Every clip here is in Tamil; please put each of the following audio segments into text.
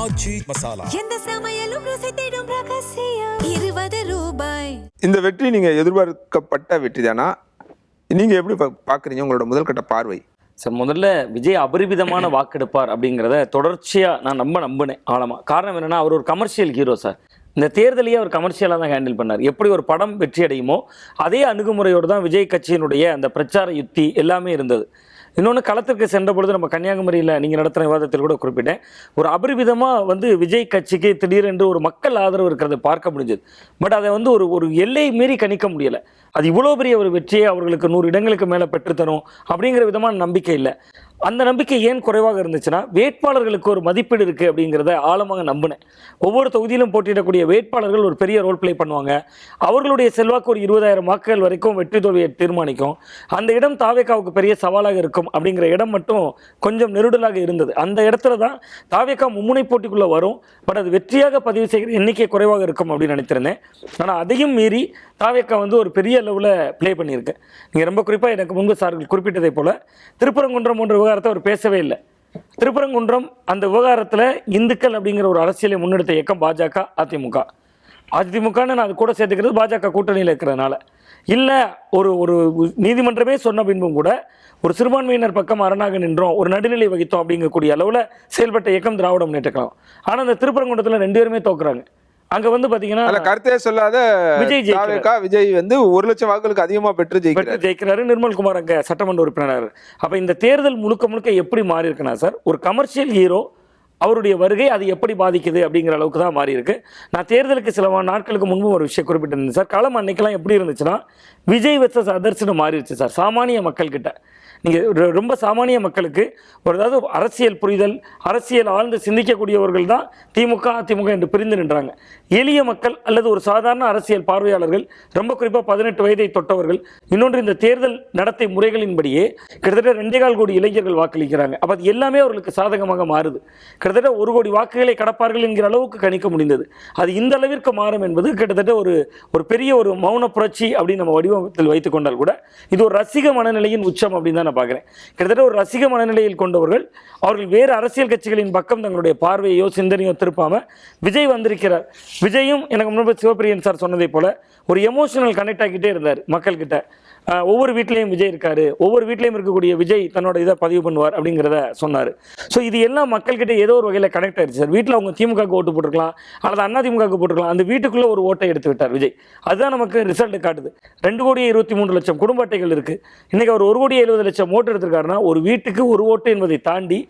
ஆச்சி மசாலா. எந்த சமையலும் ருசி தேடும் ரகசியம். 20 ரூபாய். இந்த வெற்றி நீங்க எதிர்பார்க்கப்பட்ட வெற்றி தானா? நீங்க எப்படி பாக்குறீங்க உங்களோட முதல் கட்ட பார்வை? சார், முதல்ல விஜய் அபரிவிதமான வாக்கெடுப்பார் அப்படிங்கிறத தொடர்ச்சியாக நான் நம்பினேன் ஆழமாக. காரணம் என்னென்னா, அவர் ஒரு கமர்ஷியல் ஹீரோ சார். இந்த தேர்தலையே அவர் கமர்ஷியலாக தான் ஹேண்டில் பண்ணார். எப்படி ஒரு படம் வெற்றி அடையுமோ அதே அணுகுமுறையோடு தான் விஜய் கட்சியினுடைய அந்த பிரச்சார யுக்தி எல்லாமே இருந்தது. இன்னொன்று, களத்திற்கு சென்ற பொழுது நம்ம கன்னியாகுமரியில் நீங்கள் நடத்துகிற விவாதத்தில் கூட குறிப்பிட்டேன், ஒரு அபரிவிதமாக விஜய் கட்சிக்கு திடீரென்று ஒரு மக்கள் ஆதரவு இருக்கிறத பார்க்க முடிஞ்சது. பட் அதை ஒரு எல்லை மீறி கணிக்க முடியலை. அது இவ்வளோ பெரிய ஒரு வெற்றியை அவர்களுக்கு 100 இடங்களுக்கு மேலே பெற்றுத்தரும் அப்படிங்கிற விதமான நம்பிக்கை இல்லை. அந்த நம்பிக்கை ஏன் குறைவாக இருந்துச்சுன்னா, வேட்பாளர்களுக்கு ஒரு மதிப்பீடு இருக்குது அப்படிங்கிறத ஆழமாக நம்பினேன். ஒவ்வொரு தொகுதியிலும் போட்டியிடக்கூடிய வேட்பாளர்கள் ஒரு பெரிய ரோல் பிளே பண்ணுவாங்க. அவர்களுடைய செல்வாக்கு ஒரு 20,000 வாக்குகள் வரைக்கும் வெற்றி தோல்வியை தீர்மானிக்கும். அந்த இடம் தாவேகாவுக்கு பெரிய சவாலாக இருக்கும் அப்படிங்கிற இடம் மட்டும் கொஞ்சம் நெருடலாக இருந்தது. அந்த இடத்துல தான் தாவேகா மும்முனை போட்டிக்குள்ளே வரும். பட் அது வெற்றியாக பதிவு செய்கிற எண்ணிக்கை குறைவாக இருக்கும் அப்படின்னு நினைத்திருந்தேன். ஆனால் அதையும் மீறி தாவேகா ஒரு பெரிய லெவலில் ப்ளே பண்ணியிருக்கு. நீங்கள் ரொம்ப குறிப்பாக எனக்கு முன்பு சார்கள் குறிப்பிட்டதை போல் திருப்பரங்குன்றம் போன்ற விவகாரத்தை அவர் பேசவே இல்லை. திருப்பரங்குன்றம் அந்த விவகாரத்தில் இந்துக்கள் அப்படிங்கிற ஒரு அரசியலை முன்னெடுத்த இயக்கம் பாஜக, அதிமுகன்னு நான் அது கூட சேர்த்துக்கிறது பாஜக கூட்டணியில் இருக்கிறதுனால இல்லை. ஒரு நீதிமன்றமே சொன்ன பின்பும் கூட ஒரு சிறுபான்மையினர் பக்கம் அரணாக நின்றோம், ஒரு நடுநிலை வகித்தோம் அப்படிங்கக்கூடிய அளவில் செயல்பட்ட இயக்கம் திராவிட முன்னேற்ற கழகம். ஆனால் அந்த திருப்பரங்குன்றத்தில் 2 பேருமே தோக்குறாங்க. அங்க பாத்தீங்கன்னா கருத்தே சொல்லாத விஜய் 1 லட்சம் வாக்குகளுக்கு அதிகமா பெற்று ஜெயிக்கிறாரு. நிர்மல்குமார் அங்க சட்டமன்ற உறுப்பினர். அப்ப இந்த தேர்தல் முழுக்க எப்படி மாறி இருக்குன்னா சார், ஒரு கமர்ஷியல் ஹீரோ அவருடைய வருகை அது எப்படி பாதிக்குது அப்படிங்கிற அளவுக்கு தான் மாறி இருக்கு. நான் தேர்தலுக்கு சில நாட்களுக்கு முன்பு ஒரு விஷயம் குறிப்பிட்டிருந்தேன் சார். களம் அன்னைக்கெல்லாம் எப்படி இருந்துச்சுன்னா, விஜய் வெர்சஸ் அதர்ஸ்னு மாறிடுச்சு சார். சாமானிய மக்கள் கிட்ட நீங்கள் ரொம்ப சாமானிய மக்களுக்கு அதாவது அரசியல் புரிதல், அரசியல் ஆழ்ந்து சிந்திக்கக்கூடியவர்கள் தான் திமுக அதிமுக என்று பிரிந்து நின்றாங்க. எளிய மக்கள் அல்லது ஒரு சாதாரண அரசியல் பார்வையாளர்கள், ரொம்ப குறிப்பாக 18 வயதை தொட்டவர்கள், இன்னொன்று இந்த தேர்தல் நடத்தை முறைகளின்படியே கிட்டத்தட்ட 2.25 கோடி இளைஞர்கள் வாக்களிக்கிறாங்க. அப்போ அது எல்லாமே அவர்களுக்கு சாதகமாக மாறுது. கிட்டத்தட்ட 1 கோடி வாக்குகளை கடப்பார்கள் என்கிற அளவுக்கு கணிக்க முடிந்தது. அது இந்த அளவிற்கு மாறும் என்பது கிட்டத்தட்ட ஒரு பெரிய ஒரு மௌன புரட்சி அப்படின்னு நம்ம வடிவத்தில் வைத்துக் கொண்டால் கூட இது ஒரு ரசிக மனநிலையின் உச்சம் அப்படின்னு தான் பார்க்கிறேன். கிட்டத்தட்ட ஒரு ரசிக மனநிலையில் கொண்டவர்கள் அவர்கள் வேறு அரசியல் கட்சிகளின் பக்கம் தங்களுடைய பார்வையோ சிந்தனையோ திருப்பாம விஜய் வந்திருக்கிறார். விஜயும் எனக்கு முன்பு சிவபிரியன் சார் சொன்னதை போல ஒரு எமோஷனல் கனெக்ட் ஆகிட்டே இருந்தார் மக்கள் கிட்ட. ஒவ்வொரு வீட்லேயும் விஜய் இருக்காரு, ஒவ்வொரு வீட்லேயும் இருக்கக்கூடிய விஜய் தன்னோட இதை பதிவு பண்ணுவார் அப்படிங்கிறத சொன்னார். ஸோ இது எல்லாம் மக்கள்கிட்ட ஏதோ ஒரு வகையில் கனெக்ட் ஆயிடுச்சு சார். வீட்டில் அவங்க திமுகவுக்கு ஓட்டு போட்டுருக்கலாம் அல்லது அதிமுகவுக்கு போட்டுருக்கலாம், அந்த வீட்டுக்குள்ளே ஒரு ஓட்டை எடுத்து விட்டார் விஜய். அதுதான் நமக்கு ரிசல்ட் காட்டுது. 2,23,00,000 குடும்ப அட்டைகள் இருக்குது. இன்றைக்கி அவர் 1,70,00,000 ஓட்டு எடுத்திருக்காருன்னா ஒரு வீட்டுக்கு ஒரு ஓட்டு என்பதை தாண்டி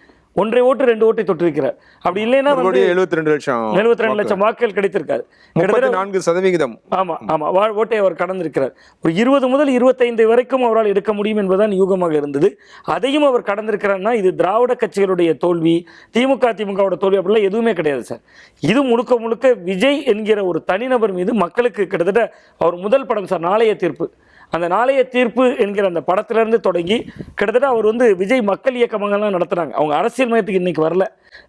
1 ஓட்டு 2 ஓட்டை தொட்டிருக்கிறார். அப்படி இல்லைன்னா 72 லட்சம் வாக்குகள் கிடைத்திருக்காரு. 34%. ஆமா ஓட்டை அவர் கடந்திருக்கிறார். ஒரு 20 முதல் 25 வரைக்கும் அவரால் எடுக்க முடியும் என்பதுதான் யூகமாக இருந்தது. அதையும் அவர் கடந்திருக்கிறார்னா இது திராவிட கட்சிகளுடைய தோல்வி, திமுகவோட தோல்வி அப்படிலாம் எதுவுமே கிடையாது சார். இது முழுக்க விஜய் என்கிற ஒரு தனிநபர் மீது மக்களுக்கு கிட்டத்தட்ட அவர் முதல் படம் சார் நாளைய தீர்ப்பு. அந்த நாளைய தீர்ப்பு என்கிற அந்த படத்திலிருந்து தொடங்கி கிட்டத்தட்ட அவர் விஜய் மக்கள் இயக்கமெல்லாம் நடத்துகிறாங்க. அவங்க அரசியல் மையத்துக்கு இன்றைக்கி வரல.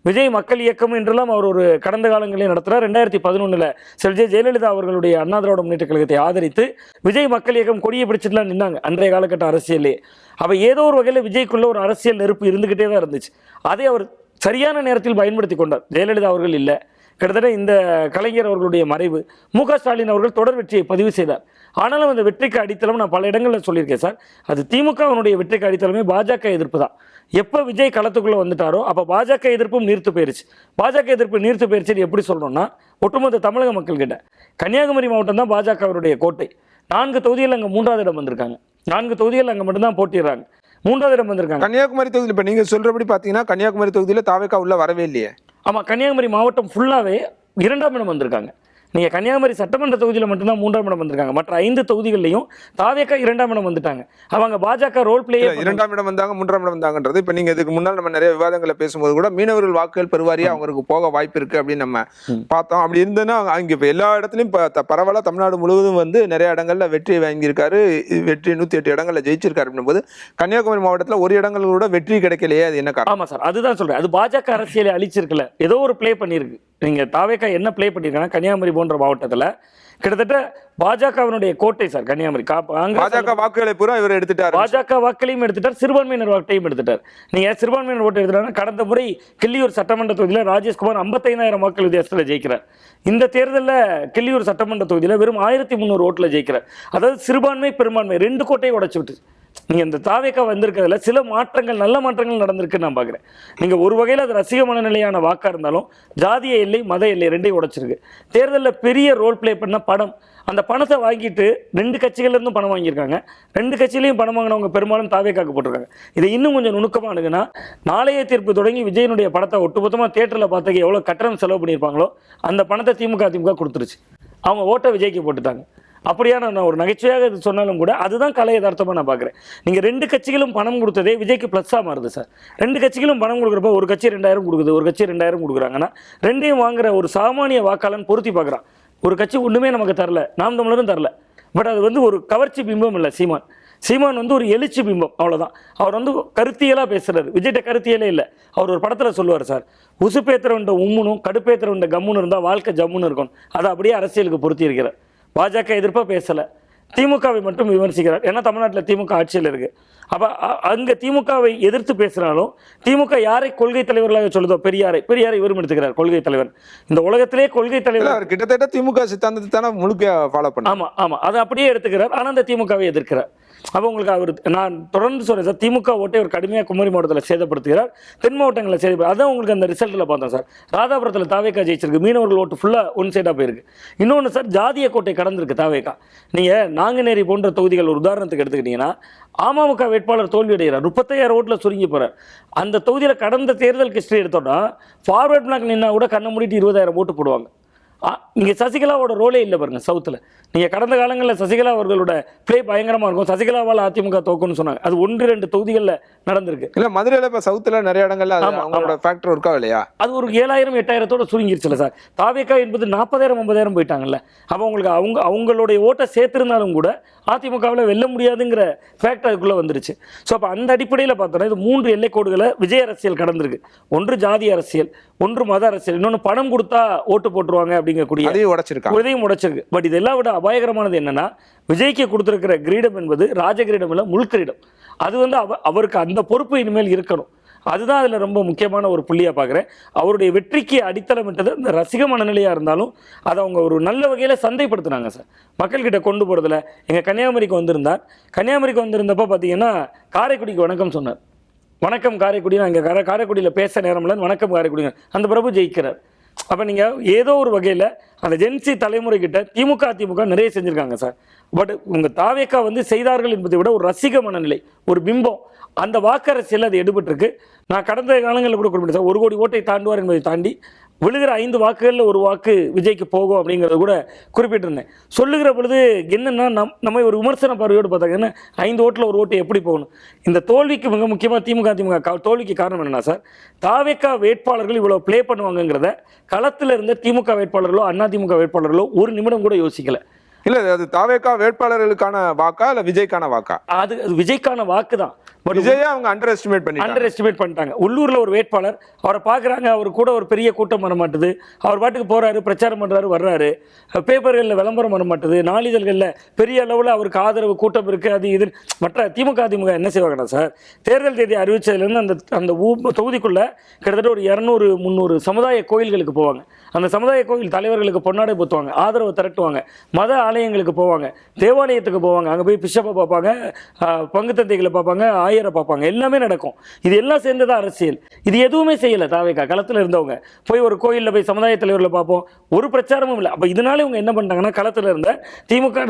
விஜய் மக்கள் இயக்கம் என்றெல்லாம் அவர் ஒரு கடந்த காலங்களில் நடத்துகிறார். 2011 செல்வி ஜெயலலிதா அவர்களுடைய அண்ணா திராவிட முன்னேற்ற கழகத்தை ஆதரித்து விஜய் மக்கள் இயக்கம் கொடியை பிடிச்சிட்டுலாம் நின்னாங்க அன்றைய காலகட்ட அரசியலே. அப்போ ஏதோ ஒரு வகையில் விஜய்க்குள்ள ஒரு அரசியல் நெருப்பு இருந்துக்கிட்டே தான் இருந்துச்சு. அதை அவர் சரியான நேரத்தில் பயன்படுத்தி கொண்டார். ஜெயலலிதா அவர்கள் இல்லை, கிட்டத்தட்ட இந்த கலைஞர் அவர்களுடைய மறைவு, மு.க. ஸ்டாலின் அவர்கள் தொடர் வெற்றியை பதிவு செய்தார். ஆனாலும் அந்த வெற்றிக்கு அடித்தளம் நான் பல இடங்களில் சொல்லியிருக்கேன் சார். அது திமுகவினுடைய வெற்றிக்கு அடித்தளமே பாஜக எதிர்ப்பு தான். எப்போ விஜய் களத்துக்குள்ளே வந்துட்டாரோ அப்போ பாஜக எதிர்ப்பும் நீர்த்து போயிருச்சு. பாஜக எதிர்ப்பு நீர்த்து போயிருச்சுன்னு எப்படி சொல்கிறோம்னா, ஒட்டுமொத்த தமிழக மக்கள்கிட்ட கன்னியாகுமரி மாவட்டம் தான் பாஜகவுடைய கோட்டை. 4 தொகுதிகள் அங்கே 3வது இடம் வந்திருக்காங்க. 4 தொகுதிகள் அங்கே மட்டும்தான் போட்டிடுறாங்க. 3வது இடம் வந்திருக்காங்க. கன்னியாகுமரி தொகுதியில் இப்போ நீங்கள் சொல்கிறபடி பார்த்தீங்கன்னா கன்னியாகுமரி தொகுதியில் தாவேகா உள்ள வரவே இல்லையே. ஆமாம், கன்னியாகுமரி மாவட்டம் ஃபுல்லாகவே 2ஆம் இடம் வந்திருக்காங்க. நீங்கள் கன்னியாகுமரி சட்டமன்ற தொகுதியில் மட்டும்தான் 3ஆம் இடம் வந்திருக்காங்க. மற்ற 5 தொகுதிகளிலையும் தாவேகா 2ஆம் இடம் வந்துட்டாங்க. அவங்க பாஜக ரோல் பிளே 2ஆம் இடம் வந்தாங்க, 3ஆம் இடம் வந்தாங்கன்றது. இப்போ நீங்கள் இதுக்கு முன்னால் நம்ம நிறைய விவாதங்களை பேசும்போது கூட மீனவர்கள் வாக்குகள் பெருவாரியாக அவங்களுக்கு போக வாய்ப்பு இருக்குது அப்படின்னு நம்ம பார்த்தோம். அப்படி இருந்ததுன்னா அங்கே இப்போ எல்லா இடத்துலையும் பரவலாக தமிழ்நாடு முழுவதும் நிறைய இடங்களில் வெற்றி வாங்கியிருக்காரு. வெற்றி 108 இடங்களில் ஜெயிச்சிருக்காரு அப்படின்போது கன்னியாகுமரி மாவட்டத்தில் ஒரு இடங்கள் கூட வெற்றி கிடைக்கலையே, அது என்ன காரணம்? ஆமாம் சார், அதுதான் சொல்கிறேன். அது பாஜக அரசியலை அழிச்சிருக்கல, ஏதோ ஒரு பிளே பண்ணியிருக்கு. நீங்கள் தாவேக்கா என்ன ப்ளே பண்ணியிருக்காங்கன்னா கன்னியாகுமரி போன்ற மாவட்டத்தில் கிட்டத்தட்ட பாஜகவினுடைய கோட்டை சார் கன்னியாகுமரி. பாஜக வாக்குகளை பூரா இவர் எடுத்துட்டார். பாஜக வாக்குகளையும் எடுத்துட்டார், சிறுபான்மையினர் வாக்கையும் எடுத்துட்டார். நீங்க சிறுபான்மையினர் ஓட்டு எடுத்துட்டாங்க. கடந்த முறை கிள்ளியூர் சட்டமன்ற தொகுதியில் ராஜேஷ்குமார் 55,000 வாக்குகள் வித்தியாசத்தில் ஜெயிக்கிறார். இந்த தேர்தலில் கிள்ளியூர் சட்டமன்ற தொகுதியில் வெறும் 1300 ஓட்டில் ஜெயிக்கிறார். அதாவது சிறுபான்மை பெரும்பான்மை 2 கோட்டையை உடைச்சு விட்டு நீங்கள் இந்த தாவேக்கா வந்திருக்கிறதுல சில மாற்றங்கள், நல்ல மாற்றங்கள் நடந்திருக்குன்னு நான் பார்க்குறேன். நீங்கள் ஒரு வகையில் அது ரசிக மனநிலையான வாக்காக இருந்தாலும் ஜாதிய எல்லை மத எல்லை 2ஐயும் உடைச்சிருக்கு. தேர்தலில் பெரிய ரோல் பிளே பண்ண பணம், அந்த பணத்தை வாங்கிட்டு 2 கட்சிகள்லேருந்தும் பணம் வாங்கியிருக்காங்க. 2 கட்சியிலையும் பணம் வாங்கினவங்க பெரும்பாலும் தாவேக்காக்கு போட்டிருக்காங்க. இதை இன்னும் கொஞ்சம் நுணுக்கமாக அணுகுனா நாளைய தீர்ப்பு தொடங்கி விஜயனுடைய படத்தை ஒட்டுமொத்தமாக தேட்டரில் பார்த்துக்க எவ்வளோ கட்டணம் செலவு பண்ணியிருப்பாங்களோ அந்த பணத்தை திமுக கொடுத்துருச்சு. அவங்க ஓட்டை விஜய்க்கு போட்டுட்டாங்க. அப்படியான நான் ஒரு நகைச்சுவையாக இது சொன்னாலும் கூட அதுதான் கலை யதார்த்தமாக நான் பார்க்குறேன். நீங்கள் 2 கட்சிகளும் பணம் கொடுத்ததே விஜய்க்கு ப்ளஸ்ஸாக மாறுது சார். 2 கட்சிகளும் பணம் கொடுக்குறப்ப ஒரு கட்சி 2000 கொடுக்குது, ஒரு கட்சி 2000 கொடுக்குறாங்கன்னா 2ஐயும் வாங்குற ஒரு சாமானிய வாக்காளன் பொருத்தி பார்க்குறான். ஒரு கட்சி ஒன்றுமே நமக்கு தரல, நாம் தமிழரும் தரல. பட் அது வந்து ஒரு கவர்ச்சி பிம்பம் இல்லை. சீமான் வந்து ஒரு எழுச்சி பிம்பம், அவ்வளோதான். அவர் வந்து கருத்தியலாக பேசுகிறார். விஜய்கிட்ட கருத்தியலே இல்லை. அவர் ஒரு படத்தில் சொல்லுவார் சார், உசுப்பேத்திரவண்ட உம்முனும் கடுப்பேத்திரவண்ட கம்முன்னு இருந்தால் வாழ்க்கை ஜம்முன்னு இருக்கும். அதை அப்படியே அரசியலுக்கு பொருத்தி இருக்கிறார். பாஜக எதிர்ப்பாக பேசலை, திமுகவை மட்டும் விமர்சிக்கிறார். ஏன்னா தமிழ்நாட்டில் திமுக ஆட்சியில் இருக்குது. அப்போ அங்கே திமுகவை எதிர்த்து பேசுகிறாலும் திமுக யாரை கொள்கை தலைவர்களாக சொல்லுதோ பெரியாரை இவரும் எடுத்துக்கிறார் கொள்கை தலைவர். இந்த உலகத்திலே கொள்கை தலைவர் கிட்டத்தட்ட திமுக சித்தாந்தத்தை தானே முழுக்க ஃபாலோ பண்ண. ஆமாம் அதை அப்படியே எடுத்துக்கிறார். ஆனால் அந்த திமுகவை எதிர்க்கிறார். அப்போ உங்களுக்கு அவர், நான் தொடர்ந்து சொல்கிறேன் சார், திமுக ஓட்டை ஒரு கடுமையாக குமரி மாவட்டத்தில் சேதப்படுத்துகிறார், தென் மாவட்டங்களில் சேதப்படுத்த. அதான் உங்களுக்கு அந்த ரிசல்ட்டில் பார்த்தோம் சார். ராதாபுரத்தில் தாவேக்கா ஜெயிச்சிருக்கு, மீனவர்கள் ஓட்டு ஃபுல்லாக ஒன் சைடாக போயிருக்கு. இன்னொன்று சார், ஜாதிய கோட்டை கடந்திருக்கு தாவேக்கா. நீங்கள் நாங்குநேரி போன்ற தொகுதிகள் ஒரு உதாரணத்துக்கு எடுத்துக்கிட்டிங்கன்னா அமமுக வேட்பாளர் தோல்வி அடைகிறார், 35,000 ஓட்டில் சுருங்கி போகிறார். அந்த தொகுதியில் கடந்த தேர்தல் ஹிஸ்டரி எடுத்தோன்னா ஃபார்வர்ட் பிளாக் நின்னா கூட கண்ணை மூடிட்டு 20,000 ஓட்டு போடுவாங்க. இங்கே சசிகலாவோட ரோலே இல்லை பாருங்கள் சவுத்தில். நீங்கள் கடந்த காலங்களில் சசிகலா அவர்களோட ப்ளே பயங்கரமாக இருக்கும். சசிகலாவால் அதிமுக தோக்குன்னு சொன்னாங்க. அது 1-2 தொகுதிகளில் நடந்திருக்கு. இல்லை மதுரையில் இப்போ சவுத்தில் நிறைய இடங்கள்ல அவங்களோட ஃபேக்டர் இருக்கா இல்லையா? அது ஒரு 7,000-8,000 சுருங்கிருச்சுல சார். தாவேக்கா என்பது 40,000-50,000 போயிட்டாங்கல்ல. அப்போ உங்களுக்கு அவங்களுடைய ஓட்டை சேர்த்துருந்தாலும் கூட அதிமுகவில் வெல்ல முடியாதுங்கிற ஃபேக்ட் அதுக்குள்ளே வந்துருச்சு. ஸோ அப்போ அந்த அடிப்படையில் பார்த்தோன்னா இது 3 எல்லைக்கோடுகளை விஜய் அரசியல் கடந்திருக்கு. ஒன்று ஜாதி அரசியல், ஒன்று மத அரசியல், இன்னொன்று பணம் கொடுத்தா ஓட்டு போட்டுருவாங்க அப்படிங்கக்கூடிய இதையும் உடைச்சிருக்கு. பட் இதெல்லாம் விட அபாயகரமானது என்னன்னா, விஜய்க்கு கொடுத்திருக்கிற கிரீடம் என்பது ராஜ கிரீடம் இல்லை, முள் கிரீடம். அது வந்து அவருக்கு அந்த பொறுப்பு இனிமேல் இருக்கணும். அதுதான் அதில் ரொம்ப முக்கியமான ஒரு புள்ளியாக பார்க்குறேன். அவருடைய வெற்றிக்கு அடித்தளமிட்டது இந்த ரசிக மனநிலையாக இருந்தாலும் அதை அவங்க ஒரு நல்ல வகையில் சந்தைப்படுத்தினாங்க சார். மக்கள்கிட்ட கொண்டு போகிறதுல எங்கள் கன்னியாகுமரிக்கு வந்திருந்தப்போ பார்த்தீங்கன்னா காரைக்குடிக்கு வணக்கம் சொன்னார். வணக்கம் காரைக்குடி, நான் இங்கே காரைக்குடியில் பேச நேரம்ல வணக்கம் காரைக்குடிங்க, அந்த பிரபு ஜெயிக்கிறார். அப்போ நீங்கள் ஏதோ ஒரு வகையில் அந்த ஜென்சி தலைமுறைக்கிட்ட திமுக நிறைய செஞ்சுருக்காங்க சார். பட் உங்கள் தாவேக்கா வந்து செய்தார்கள் என்பதை விட ஒரு ரசிக மனநிலை, ஒரு பிம்பம், அந்த வாக்கரசியல் அது எடுபட்டிருக்கு. நான் கடந்த காலங்களில் கூட குறிப்பிட்டேன் சார், 1 கோடி ஓட்டை தாண்டுவார் என்பதை தாண்டி விழுகிற 5 வாக்குகளில் 1 வாக்கு விஜய்க்கு போகும் அப்படிங்கிறத கூட குறிப்பிட்டிருந்தேன். சொல்லுகிற பொழுது என்னென்னா நம்ம ஒரு விமர்சன பார்வையோடு பார்த்தாங்கன்னா 5 ஓட்டில் 1 ஓட்டு எப்படி போகணும். இந்த தோல்விக்கு மிக முக்கியமாக திமுக தோல்விக்கு காரணம் என்னென்னா சார், தாவேக்கா வேட்பாளர்கள் இவ்வளோ ப்ளே பண்ணுவாங்கங்கிறத களத்தில் இருந்த திமுக வேட்பாளர்களோ அதிமுக வேட்பாளர்களோ ஒரு நிமிடம் கூட யோசிக்கலை. இல்லை அது தாவேக்கா வேட்பாளர்களுக்கான வாக்கா இல்லை விஜய்க்கான வாக்கா? அது விஜய்க்கான வாக்கு தான். பட் விஜயை அவங்க அண்டர் எஸ்டிமேட் பண்ணிட்டாங்க. உள்ளூரில் ஒரு வேட்பாளர், அவரை பார்க்குறாங்க, அவர் கூட ஒரு பெரிய கூட்டம் வர மாட்டுது, அவர் பாட்டுக்கு போகிறாரு, பிரச்சாரம் பண்ணுறாரு, வர்றாரு, பேப்பர்களில் விளம்பரம் வர மாட்டுது, நாளிதழ்களில் பெரிய அளவில் அவருக்கு ஆதரவு கூட்டம் இருக்குது. அது இது மற்ற அதிமுக என்ன செய்வாங்கன்னா சார், தேர்தல் தேதி அறிவித்ததுலேருந்து அந்த தொகுதிக்குள்ளே கிட்டத்தட்ட ஒரு 200-300 சமுதாய கோயில்களுக்கு போவாங்க. அந்த சமுதாய கோயில் தலைவர்களுக்கு பொன்னாடை போத்துவாங்க, ஆதரவு திரட்டுவாங்க, மத ஆலயங்களுக்கு போவாங்க, தேவாலயத்துக்கு போவாங்க, அங்கே போய் பிஷப்பை பார்ப்பாங்க, பங்கு தந்தைகளை பார்ப்பாங்க, ஆயரை பார்ப்பாங்க, எல்லாமே நடக்கும். இது எல்லாம் சேர்ந்ததான் அரசியல். இது எதுவுமே செய்யலை தாவேக்கா. களத்தில் இருந்தவங்க போய் ஒரு கோயிலில் போய் சமுதாய தலைவர்களை பார்ப்போம், ஒரு பிரச்சாரமும் இல்லை. அப்போ இதனால இவங்க என்ன பண்ணிட்டாங்கன்னா, களத்தில் இருந்த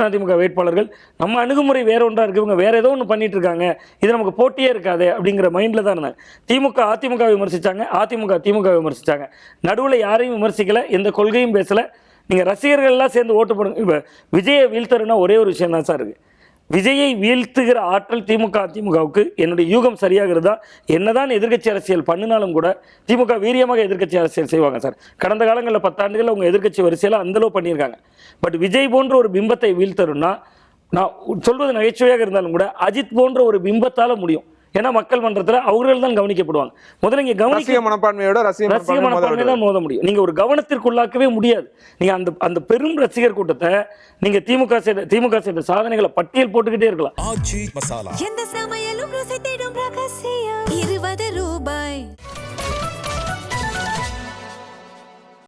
அதிமுக வேட்பாளர்கள் நம்ம அணுகுமுறை வேற ஒன்றா இருக்குது, இவங்க வேற ஏதோ ஒன்று பண்ணிட்டு இருக்காங்க, இது நமக்கு போட்டியே இருக்காது அப்படிங்கிற மைண்டில் தான் இருந்தாங்க. அதிமுக விமர்சித்தாங்க, திமுக விமர்சித்தாங்க. நடுவில் யாரையும் விமர்சிக்கலை, எந்த கொள்கையும் பேசலை. நீங்கள் ரசிகர்கள்லாம் சேர்ந்து ஓட்டு போடுங்க. இப்போ விஜயை வீழ்த்தருன்னா ஒரே ஒரு விஷயம் தான் சார் இருக்குது. விஜயை வீழ்த்துகிற ஆற்றல் அதிமுகவுக்கு என்னுடைய யூகம் சரியாகிறதா. என்னதான் எதிர்க்கட்சி அரசியல் பண்ணினாலும் கூட திமுக வீரியமாக எதிர்க்கட்சி அரசியல் செய்வாங்க சார். கடந்த காலங்களில் 10 ஆண்டுகள் அவங்க எதிர்க்கட்சி வரிசையில் அந்தளவு பண்ணியிருக்காங்க. பட் விஜய் போன்ற ஒரு பிம்பத்தை வீழ்த்தருன்னா, நான் சொல்வது நகைச்சுவையாக இருந்தாலும் கூட அஜித் போன்ற ஒரு பிம்பத்தால் முடியும். ஏன்னா மக்கள் மன்றத்தில் அவர்கள் தான் கவனிக்கப்படுவாங்க. முதல்ல இங்கே ரசிக மனப்பான்மையோட ரசிக மனப்பான்மை தான் மோத முடியும். நீங்க ஒரு கவனத்திற்குள்ளாக்கவே முடியாது. நீங்க அந்த பெரும் ரசிகர் கூட்டத்தை நீங்க திமுக செய்த சாதனைகளை பட்டியல் போட்டுக்கிட்டே இருக்கலாம். எந்த சமையலும் ருசி தேடும் ரகசியம் 20 ரூபாய்.